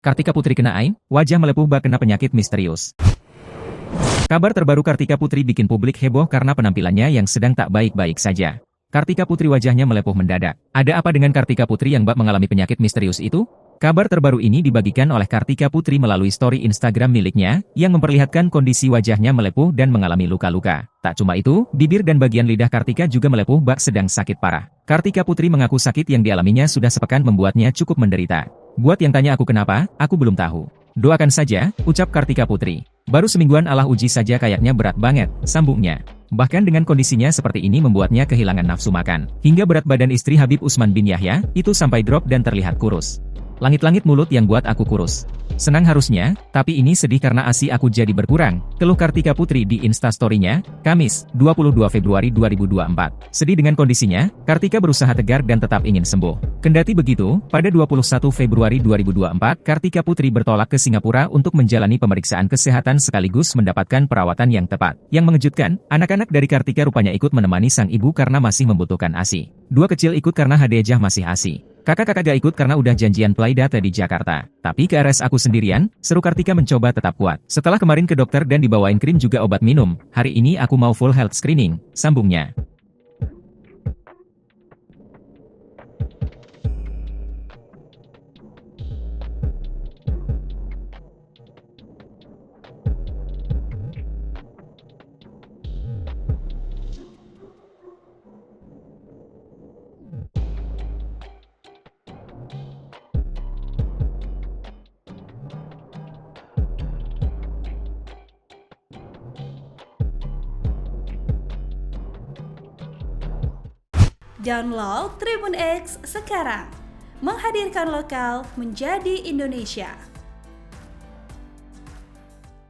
Kartika Putri kena aib, wajah melepuh bak kena penyakit misterius. Kabar terbaru Kartika Putri bikin publik heboh karena penampilannya yang sedang tak baik-baik saja. Kartika Putri wajahnya melepuh mendadak. Ada apa dengan Kartika Putri yang bak mengalami penyakit misterius itu? Kabar terbaru ini dibagikan oleh Kartika Putri melalui story Instagram miliknya, yang memperlihatkan kondisi wajahnya melepuh dan mengalami luka-luka. Tak cuma itu, bibir dan bagian lidah Kartika juga melepuh bak sedang sakit parah. Kartika Putri mengaku sakit yang dialaminya sudah sepekan membuatnya cukup menderita. Buat yang tanya aku kenapa, aku belum tahu. Doakan saja, ucap Kartika Putri. Baru semingguan Allah uji saja kayaknya berat banget, sambungnya. Bahkan dengan kondisinya seperti ini membuatnya kehilangan nafsu makan. Hingga berat badan istri Habib Usman bin Yahya, itu sampai drop dan terlihat kurus. Langit-langit mulut yang buat aku kurus. Senang harusnya, tapi ini sedih karena ASI aku jadi berkurang, keluh Kartika Putri di Instastory-nya, Kamis, 22 Februari 2024. Sedih dengan kondisinya, Kartika berusaha tegar dan tetap ingin sembuh. Kendati begitu, pada 21 Februari 2024, Kartika Putri bertolak ke Singapura untuk menjalani pemeriksaan kesehatan sekaligus mendapatkan perawatan yang tepat. Yang mengejutkan, anak-anak dari Kartika rupanya ikut menemani sang ibu karena masih membutuhkan ASI. Dua kecil ikut karena Hadejah masih ASI. Kakak-kakak gak ikut karena udah janjian playdate di Jakarta. Tapi ke RS aku sendirian, seru Kartika mencoba tetap kuat. Setelah kemarin ke dokter dan dibawain krim juga obat minum, hari ini aku mau full health screening, sambungnya. Download Tribun X sekarang, menghadirkan lokal menjadi Indonesia.